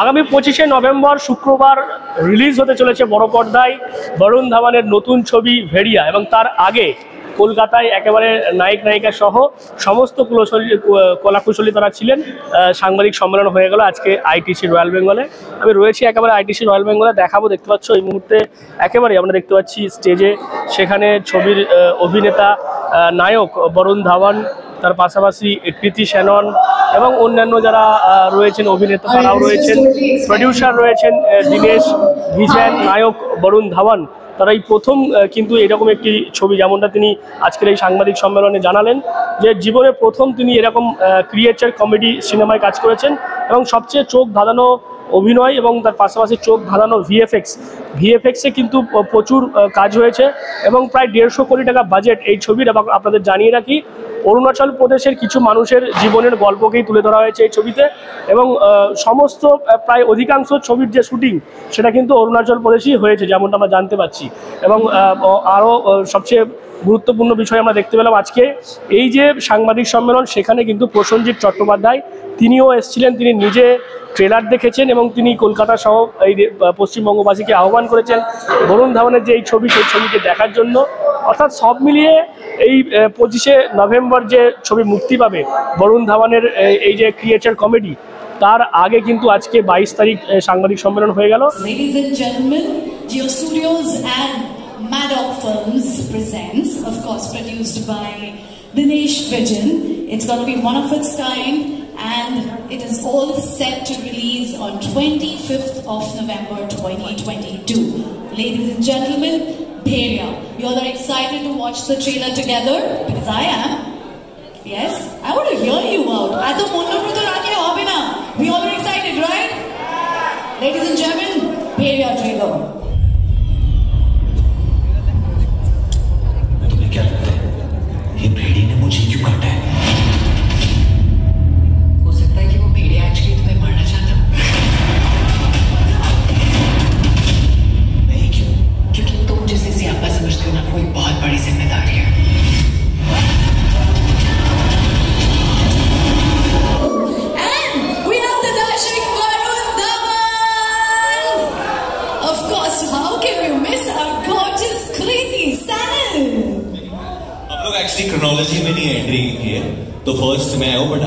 আগামী 25শে নভেম্বর শুক্রবার রিলিজ হতে চলেছে বড় পর্দায় বরুণ ধাওয়ানের নতুন ছবি ভেড়িয়া, এবং তার আগে কলকাতায় একেবারে নায়ক নায়িকা সহ সমস্ত কলাকুশলী তারা ছিলেন। সাংবাদিক সম্মেলন হয়ে গেল আজকে আইটিসি রয়্যাল বেঙ্গলে। আমি রয়েছি একেবারে আইটিসি রয়্যাল বেঙ্গলে, দেখাবো। দেখতে পাচ্ছ এই মুহূর্তে একেবারে আমরা দেখতে পাচ্ছি স্টেজে, সেখানে ছবির অভিনেতা নায়ক বরুণ ধাওয়ান, তার পাশাপাশি কৃতি শ্যানন এবং অন্যান্য যারা রয়েছেন অভিনেতা তারাও রয়েছেন, প্রডিউসার রয়েছেন দীনেশ ভিজেন, নায়ক বরুণ ধাওয়ান। তারা এই প্রথম কিন্তু এরকম একটি ছবি, যেমনটা তিনি আজকের এই সাংবাদিক সম্মেলনে জানালেন যে জীবনে প্রথম তিনি এরকম ক্রিয়েচার কমেডি সিনেমায় কাজ করেছেন, এবং সবচেয়ে চোখ ধাঁধানো অভিনয় এবং তার পাশাপাশি চোখ ধাঁধানো ভিএফএক্সে কিন্তু প্রচুর কাজ হয়েছে, এবং প্রায় 150 কোটি টাকা বাজেট এই ছবির। এবং আপনাদের জানিয়ে রাখি, অরুণাচল প্রদেশের কিছু মানুষের জীবনের গল্পকেই তুলে ধরা হয়েছে এই ছবিতে, এবং সমস্ত প্রায় অধিকাংশ ছবির যে শুটিং সেটা কিন্তু অরুণাচল প্রদেশেই হয়েছে, যেমনটা আমরা জানতে পারছি। এবং আরও সবচেয়ে গুরুত্বপূর্ণ বিষয় আমরা দেখতে পেলাম আজকে এই যে সাংবাদিক সম্মেলন, সেখানে কিন্তু প্রসেনজিৎ চট্টোপাধ্যায় তিনিও এসেছিলেন। তিনি নিজে ট্রেলার দেখেছেন এবং তিনি কলকাতা সহ এই পশ্চিমবঙ্গবাসীকে আহ্বান করেছেন বরুণ ধাওয়ানের যে এই ছবি, সেই ছবিকে দেখার জন্য। অর্থাৎ সব মিলিয়ে এই 25শে নভেম্বর যে ছবি মুক্তি পাবে বরুণ ধাওয়ানের এই যে ক্রিয়েচার কমেডি, তার আগে কিন্তু আজকে 22 তারিখ সাংবাদিক সম্মেলন হয়ে গেল। Ladies and gentlemen, Geo Studios and Maddox Films presents, of course produced by Dinesh Vijan. It's going to be one of its kind, and it is all set to release on 25th of November 2022. Ladies and gentlemen, Bheria. You all are excited to watch the trailer together? Because I am. Yes? I want to hear you out. We all are excited, right? Ladies and gentlemen, Bheria trailer. तुम्हें क्या लगता है ये भेड़ी ने मुझे क्यों काटा है? हो सकता है कि वो भेड़िया एक्चुअली तुम्हें मारना चाहता। नहीं, क्यों? क्योंकि तुम जिसे सियापा समझते हो ना, वो एक बहुत बड़ी जिम्मेदारी है। And we have the dashing Varun Dhawan. Of course, how can we miss our gorgeous Kriti Sanon? हम लोग एक्चुअली क्रोनोलॉजी में नहीं एंट्री की है, तो फर्स्ट मैं हूँ, बट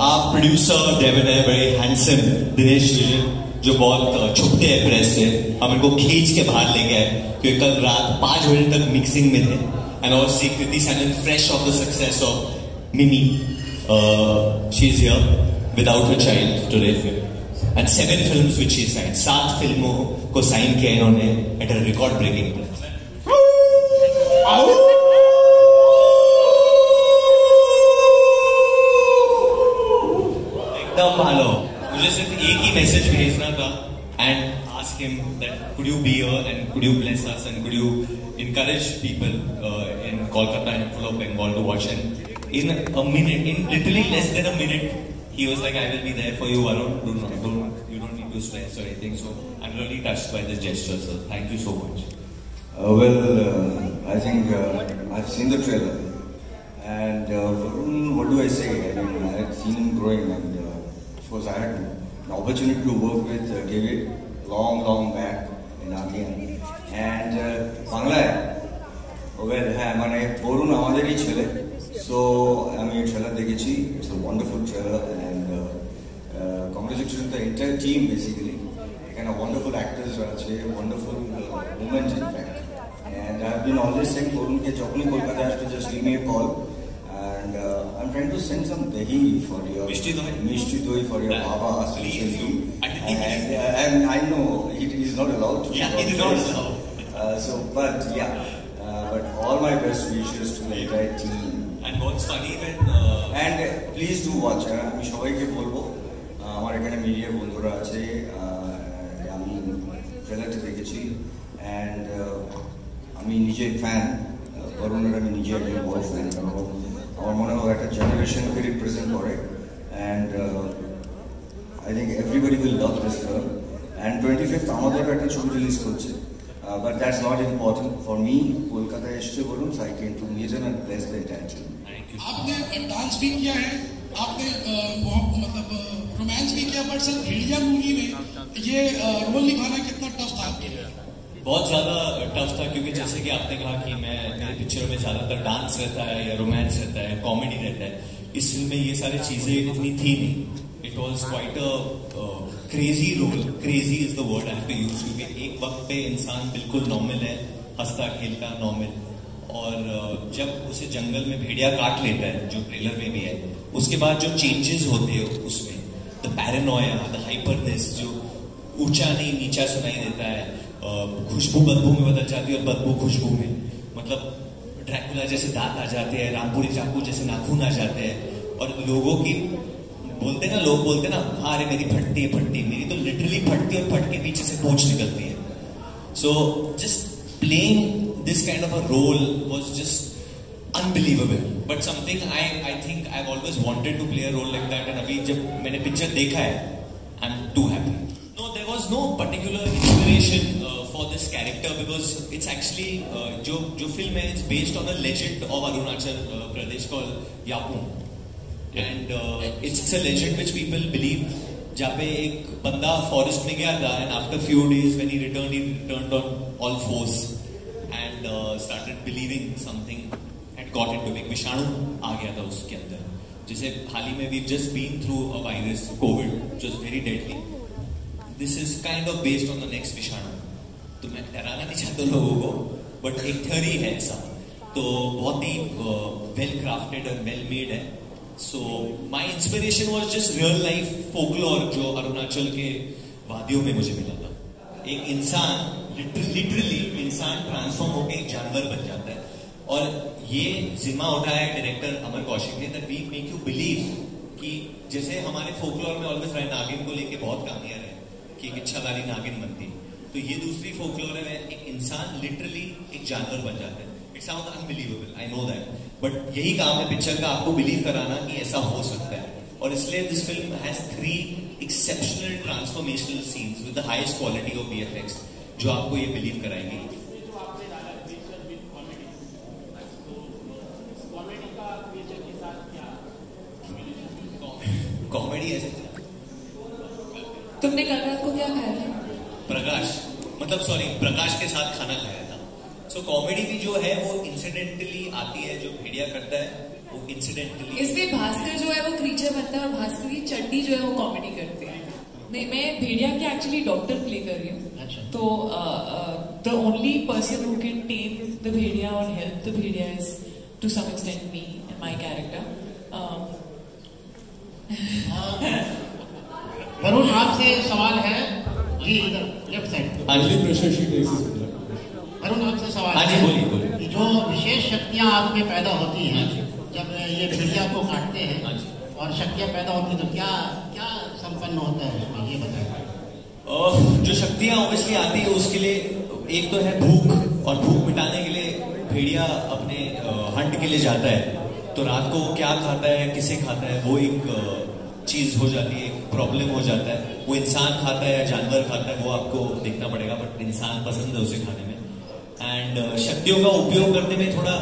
आप प्रोड्यूसर डेविड है, बड़े हैंडसम दिनेश विजन, जो बहुत छुपते हैं प्रेस से, हम इनको खींच के बाहर ले गए क्योंकि कल रात 5 बजे तक मिक्सिंग में थे। And also Kriti Sanon, fresh off the success of Mimi, she is here without her child today, and 7 films which she signed, 7 फिल्मों को साइन किया इन्होंने एट अ रिकॉर्ड ब्रेकिंग। एकदम भालो, मुझे सिर्फ एक ही मैसेज भेजना था and ask him that could you be here and could you bless us and could you encourage people in Kolkata and full of Bengal to watch. And in a minute, in literally less than a minute, he was like, I will be there for you, Varun. You don't need to stress or anything. So I'm really touched by this gesture, sir. Thank you so much. I think I've seen the trailer, and what do I say? I mean, I had seen him growing, and of course I had an opportunity to work with David long back in ASEAN, and Bangladesh. মানে বরুণ আমাদেরই ছেলে, so আমি trailer দেখেছি। It's a wonderful trailer, and congratulation the entire team basically. এখানে wonderful actors আছে, wonderful movement in fact, and I have been always saying বরুণকে যখনই কলকাতায় আসবে just give me a call, and I'm trying to send some dahi for your Mishti Doi for your Baba, especially. And I know it is not allowed to. Yeah, it is not allowed. But all my best wishes to the entire team. And what's funny when and please do watch. আমি সবাইকে বলবো, আমার এখানে media বন্ধুরা আছে, আমি ট্রেলারটা দেখেছি, অ্যান্ড আমি নিজে ফ্যান বরুণের, আমি নিজে একজন বড় ফ্যান, কারণ আমার মনে হয় একটা জেনারেশনকে রিপ্রেজেন্ট করে, and I think everybody will love this film. And 25th আমাদেরও একটা ছবি রিলিজ করছে, but that's not important for me. Kolkata is Varun, so I came to Mirzan and bless the entire team. आपने dance भी किया है, आपने मतलब रोमांस भी किया, बट सर भेड़िया मूवी में ये रोल निभाना कितना टफ था आपके लिए? बहुत ज्यादा टफ था, क्योंकि जैसे कि आपने कहा कि मेरी पिक्चरों में ज्यादातर डांस रहता है या रोमांस रहता है, कॉमेडी रहता है. इस फिल्म में ये सारी चीजें इतनी थी नहीं. It was quite a crazy role. Crazy is the word I have to use, क्योंकि एक वक्त पे इंसान बिल्कुल नॉर्मल है, हंसता खेलता नॉर्मल, और जब उसे जंगल में भेड़िया काट लेता है, जो ट्रेलर में भी है, उसके बाद जो चेंजेस होते हैं उसमें, द पैरानोया, द हाइपरनेस, जो ऊंचा नहीं नीचा सुनाई देता है, खुशबू बदबू में बदल जाती है और बदबू खुशबू में, मतलब ड्रैकुला जैसे दांत आ जाते हैं, रामपुरी चाकू जैसे नाखून आ जाते हैं, और लोगों की लोग बोलते ना, अरे मेरी फटती है, मेरी तो लिटरली फटती है और फट के पीछे से पूंछ निकलती है. So just playing this kind of a role was just unbelievable, but something I think I've always wanted to play a role like that, and abhi jab maine picture dekha hai, I'm too happy. No, there was no particular inspiration for this character, because it's actually jo film hai, it's based on a legend of Arunachal Pradesh called Yapung, and it's a legend which people believe, जहाँ पे एक बंदा forest में गया था, and after few days when he returned on all fours and started believing something had got into him. विषाणु आ गया था उसके अंदर, जैसे हाल ही में we've just been through a virus, COVID, which was very deadly. This is kind of based on the next विषाणु. तो मैं डराना नहीं चाहता लोगों को, but एक theory है ऐसा, तो बहुत ही well crafted और well made है. So my inspiration was just real life folklore जो अरुणाचल के वादियों में मुझे मिला था. एक इंसान लिटरली इंसान ट्रांसफॉर्म होकर एक जानवर बन जाता है, और ये जिम्मा उठाया है डायरेक्टर अमर कौशिक ने, that we make you believe कि जैसे हमारे फोकलोर में ऑलवेज रहे, नागिन को लेके बहुत कहानियां रहे कि एक इच्छाधारी नागिन बनती, तो ये दूसरी फोकलोर है, एक इंसान लिटरली एक जानवर बन जाता है. It sounds unbelievable, I know that, but यही काम है पिक्चर का, आपको बिलीव कराना कि ऐसा हो सकता है. और इसलिए this film has 3 exceptional transformational scenes with the highest quality of VFX, जो आपको ये बिलीव कराएंगे. कॉमेडी ऐसे तुमने कल रात को क्या खाया था? प्रकाश के साथ खाना खाया था. सो कॉमेडी भी जो है वो इंसिडेंटली आती है, जो भेड़िया करता है वो इंसिडेंटली. इसमें भास्कर जो है वो क्रीचर बनता है, और भास्कर की चड्डी जो है वो कॉमेडी करते हैं. नहीं, मैं भेड़िया के एक्चुअली डॉक्टर प्ले कर रही हूँ. तो the only person who can tame the Bhediya और help the Bhediya is to some extent me and my character. Varun, आपसे सवाल है जी, इधर लेफ्ट साइड. वरुण, आपसे सवाल है. बोलिए. जो विशेष शक्तियाँ आप में पैदा होती हैं जब ये भेड़िया को काटते हैं, और शक्तियाँ पैदा होती हैं, तो क्या क्या संपन्न होता है उसमें, ये बताएं. जो शक्तियाँ ऑब्वियसली आती है उसके लिए एक तो है भूख, और भूख मिटाने के लिए भेड़िया अपने हंट के लिए जाता है, तो रात को वो क्या खाता है, किसे खाता है, वो एक चीज हो जाती है, एक प्रॉब्लम हो जाता है. वो इंसान खाता है या जानवर खाता है, वो आपको देखना पड़ेगा, बट इंसान पसंद है उसे खाने में. एंड शक्तियों का उपयोग करने में थोड़ा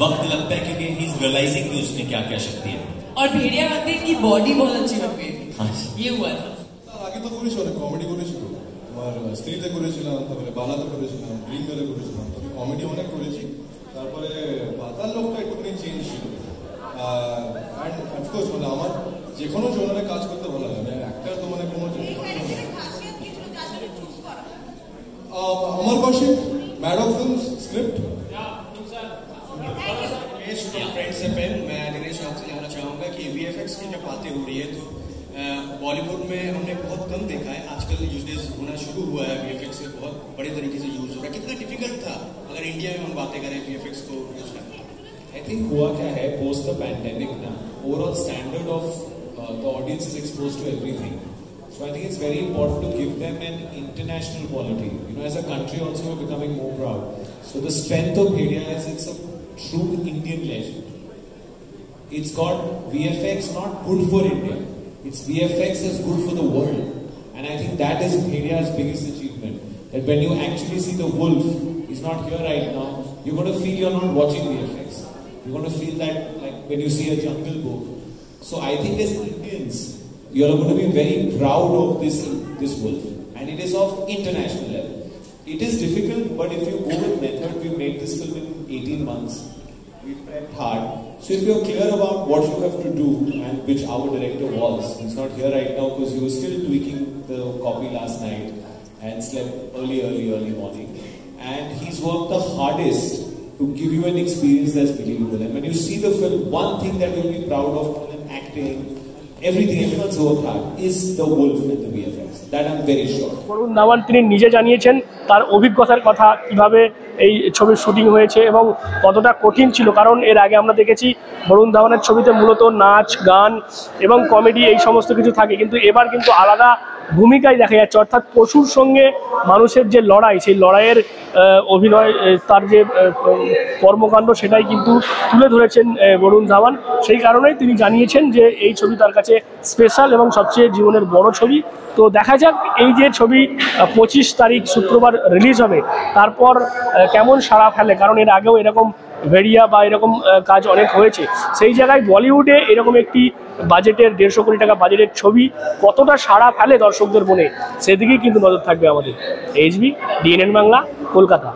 वक्त लगता है, क्योंकि ही इज रियलाइजिंग कि उसमें क्या क्या शक्ति है. और भेड़िया कहते हैं कि बॉडी बहुत अच्छी लग गई थी, ये हुआ था. আগে তো করেছিল, কমেডি করেছিল, তোমার স্ত্রীতে করেছিলাম, তারপরে বালাতে করেছিলাম, ড্রিম গার্লে করেছিলাম, তবে কমেডি অনেক করেছি. তারপরে পাতাল লোকটা একটুখানি চেঞ্জ ছিল. অ্যান্ড অফকোর্স মানে আমার যে কোনো জোনারে কাজ করতে ভালো লাগে. আমি অ্যাক্টার তো মানে কোনো अमर कौशिक, मैडॉक फिल्म्स, स्क्रिप्ट. फ्रेंड्स से पहले मैं दिनेश आपसे जानना चाहूँगा कि VFX की जब बातें हो रही है तो बॉलीवुड में हमने बहुत कम देखा है, आजकल यूजेस होना शुरू हुआ है, VFX से बहुत बड़े तरीके से यूज हो रहा है. कितना डिफिकल्ट था अगर इंडिया में हम बातें करें VFX को यूज करना? आई थिंक हुआ क्या है, पोस्ट द पैंडेमिक ना overall standard of the audience is expose to everything. So I think it's very important to give them an international quality. You know, as a country also we're becoming more proud. So the strength of Bhediya is it's a true Indian legend. It's got VFX not good for India. It's VFX that's good for the world. And I think that is Bhediya's biggest achievement. that when you actually see the wolf, he's not here right now, you're going to feel you're not watching VFX. You're going to feel that like when you see a Jungle Book. So I think as Indians, you're going to be very proud of this wolf, and it is of international level. It is difficult, but if you go with method, we made this film in 18 months. We prepped hard. So if you're clear about what you have to do, and which our director was, he's not here right now because he was still tweaking the copy last night and slept early morning. And he's worked the hardest to give you an experience that's believable. And when you see the film, one thing that you'll be proud of more than acting, everyone's worked hard, is the wolf and the VFX. That I'm very sure. Varun Dhawan তিনি নিজে জানিয়েছেন তার অভিজ্ঞতার কথা, কিভাবে এই ছবির shooting হয়েছে এবং কতটা কঠিন ছিল। কারণ এর আগে আমরা দেখেছি বরুণ ধাওয়ানের ছবিতে মূলত নাচ, গান এবং কমেডি এই সমস্ত কিছু থাকে, কিন্তু এবার কিন্তু আলাদা ভূমিকায় দেখা যাচ্ছে। অর্থাৎ পশুর সঙ্গে মানুষের যে লড়াই, সেই লড়াইয়ের অভিনয়, তার যে কর্মকাণ্ড, সেটাই কিন্তু তুলে ধরেছেন বরুণ ধাওয়ান। সেই কারণেই তিনি জানিয়েছেন যে এই ছবি তার কাছে স্পেশাল এবং সবচেয়ে জীবনের বড় ছবি। তো দেখা যাক এই যে ছবি 25 তারিখ শুক্রবার রিলিজ হবে, তারপর কেমন সাড়া ফেলে। কারণ এর আগেও এরকম ভেড়িয়া বা এরকম কাজ অনেক হয়েছে। সেই জায়গায় বলিউডে এরকম একটি বাজেটের 150 কোটি টাকা বাজেটের ছবি কতটা সাড়া ফেলে দর্শকদের মনে, সেদিকেই কিন্তু নজর থাকবে আমাদের। HB, DNN Bangla, Kolkata.